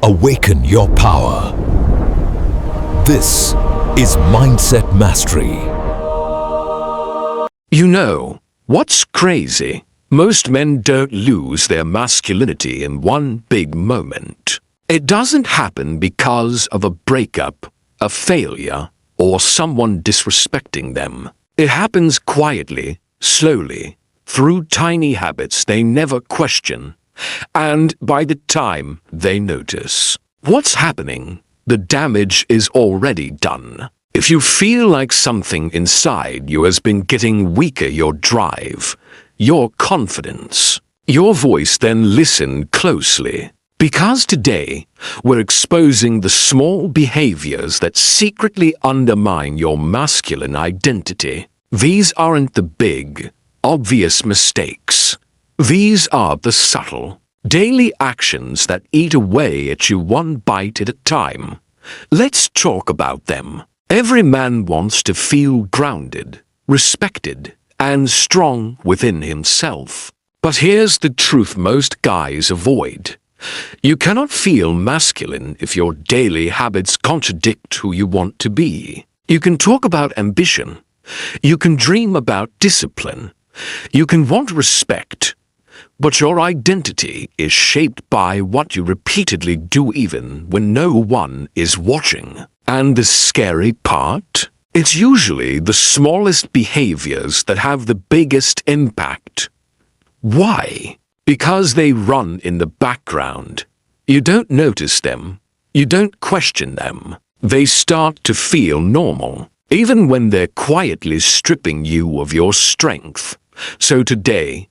Awaken your power. This is Mindset Mastery. You know, what's crazy? Most men don't lose their masculinity in one big moment. It doesn't happen because of a breakup, a failure, or someone disrespecting them. It happens quietly, slowly, through tiny habits they never question. And by the time they notice what's happening, the damage is already done. If you feel like something inside you has been getting weaker, your drive, your confidence, your voice, then listen closely. Because today, we're exposing the small behaviors that secretly undermine your masculine identity. These aren't the big, obvious mistakes. These are the subtle, daily actions that eat away at you one bite at a time. Let's talk about them. Every man wants to feel grounded, respected, and strong within himself. But here's the truth most guys avoid. You cannot feel masculine if your daily habits contradict who you want to be. You can talk about ambition. You can dream about discipline. You can want respect. But your identity is shaped by what you repeatedly do even when no one is watching. And the scary part? It's usually the smallest behaviors that have the biggest impact. Why? Because they run in the background. You don't notice them. You don't question them. They start to feel normal, even when they're quietly stripping you of your strength. So today,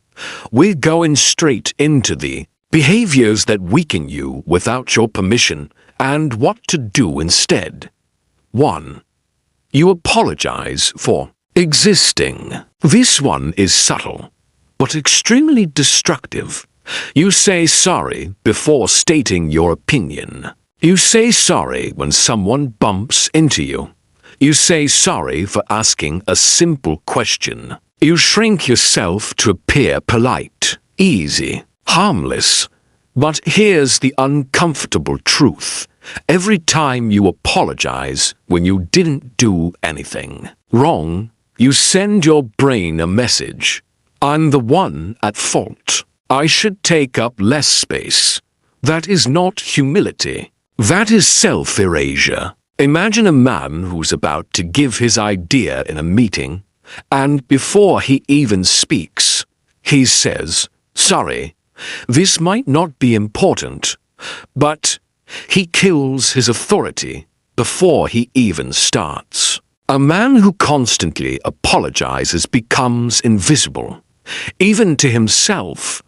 we're going straight into the behaviors that weaken you without your permission and what to do instead. 1. You apologize for existing. This one is subtle, but extremely destructive. You say sorry before stating your opinion. You say sorry when someone bumps into you. You say sorry for asking a simple question. You shrink yourself to appear polite, easy, harmless. But here's the uncomfortable truth. Every time you apologize when you didn't do anything wrong, you send your brain a message. I'm the one at fault. I should take up less space. That is not humility. That is self-erasure. Imagine a man who's about to give his idea in a meeting, and before he even speaks, he says, "Sorry, this might not be important," but he kills his authority before he even starts. A man who constantly apologizes becomes invisible, even to himself.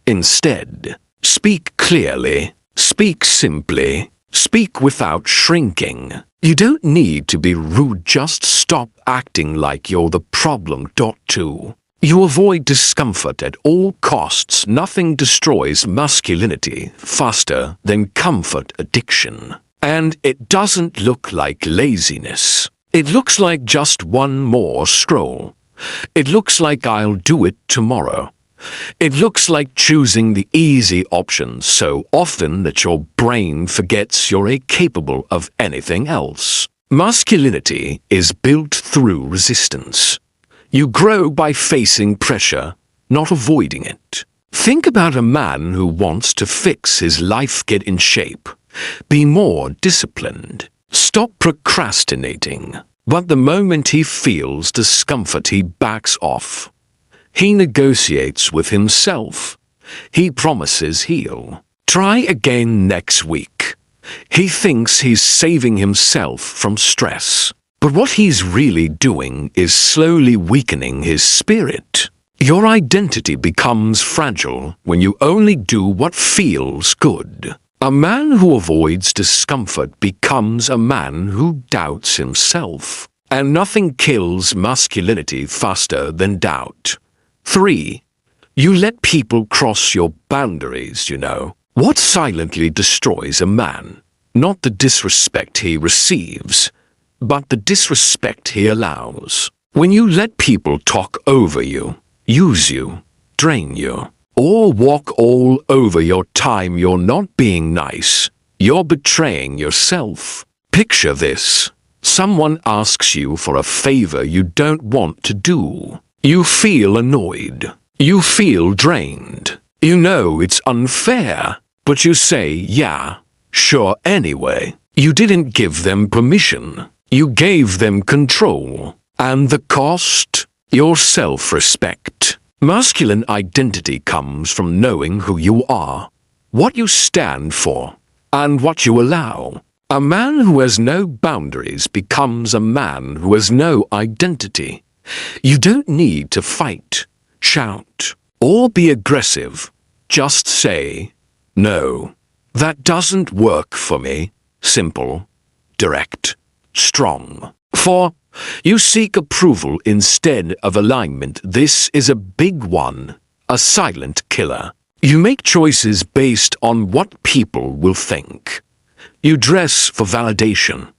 Instead, speak clearly, speak simply, speak without shrinking. You don't need to be rude, just stop acting like you're the problem. 2. You avoid discomfort at all costs. Nothing destroys masculinity faster than comfort addiction. And it doesn't look like laziness. It looks like just one more scroll. It looks like I'll do it tomorrow. It looks like choosing the easy options so often that your brain forgets you're capable of anything else. Masculinity is built through resistance. You grow by facing pressure, not avoiding it. Think about a man who wants to fix his life, get in shape, be more disciplined, stop procrastinating. But the moment he feels discomfort, he backs off. He negotiates with himself. He promises he'll try again next week. He thinks he's saving himself from stress. But what he's really doing is slowly weakening his spirit. Your identity becomes fragile when you only do what feels good. A man who avoids discomfort becomes a man who doubts himself. And nothing kills masculinity faster than doubt. 3. You let people cross your boundaries, you know. What silently destroys a man? Not the disrespect he receives, but the disrespect he allows. When you let people talk over you, use you, drain you, or walk all over your time, you're not being nice. you're betraying yourself. Picture this. Someone asks you for a favor you don't want to do. You feel annoyed. You feel drained. You know it's unfair, but you say, yeah, sure anyway. You didn't give them permission. You gave them control. And the cost? Your self-respect. Masculine identity comes from knowing who you are, what you stand for, and what you allow. A man who has no boundaries becomes a man who has no identity. You don't need to fight, shout, or be aggressive. Just say, no, that doesn't work for me. Simple, direct, strong. 4. You seek approval instead of alignment. This is a big one, a silent killer. You make choices based on what people will think. You dress for validation.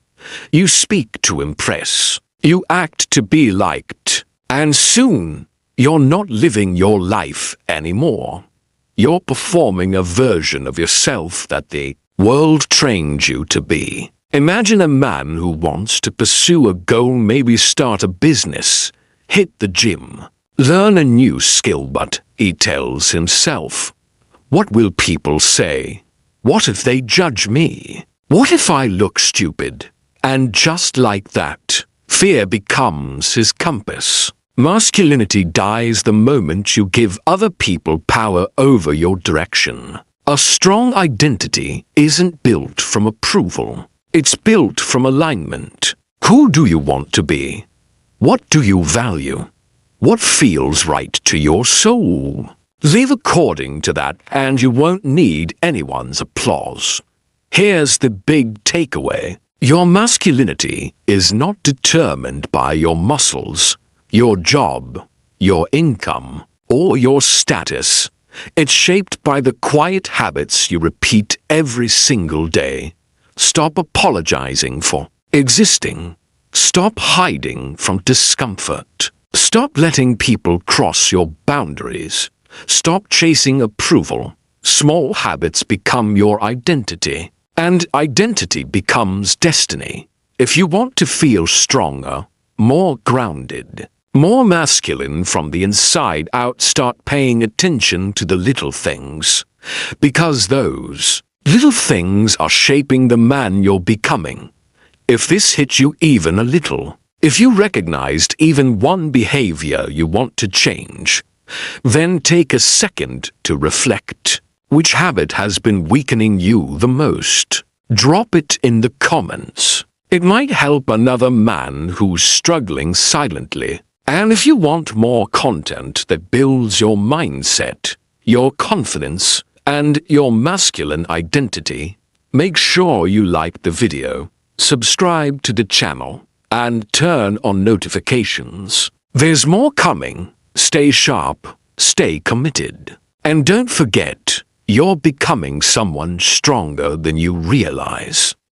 You speak to impress. You act to be liked. And soon, you're not living your life anymore. You're performing a version of yourself that the world trained you to be. Imagine a man who wants to pursue a goal, maybe start a business, hit the gym, learn a new skill, but he tells himself, what will people say? What if they judge me? What if I look stupid? And just like that, fear becomes his compass. Masculinity dies the moment you give other people power over your direction. A strong identity isn't built from approval. It's built from alignment. Who do you want to be? What do you value? What feels right to your soul? Live according to that and you won't need anyone's applause. Here's the big takeaway. Your masculinity is not determined by your muscles, your job, your income, or your status. It's shaped by the quiet habits you repeat every single day. Stop apologizing for existing. Stop hiding from discomfort. Stop letting people cross your boundaries. Stop chasing approval. Small habits become your identity, and identity becomes destiny. If you want to feel stronger, more grounded, more masculine from the inside out, start paying attention to the little things, because those little things are shaping the man you're becoming. If this hit you even a little, if you recognized even one behavior you want to change, then take a second to reflect. Which habit has been weakening you the most? Drop it in the comments. It might help another man who's struggling silently. And if you want more content that builds your mindset, your confidence, and your masculine identity, make sure you like the video, subscribe to the channel, and turn on notifications. There's more coming. Stay sharp, stay committed. And don't forget, you're becoming someone stronger than you realize.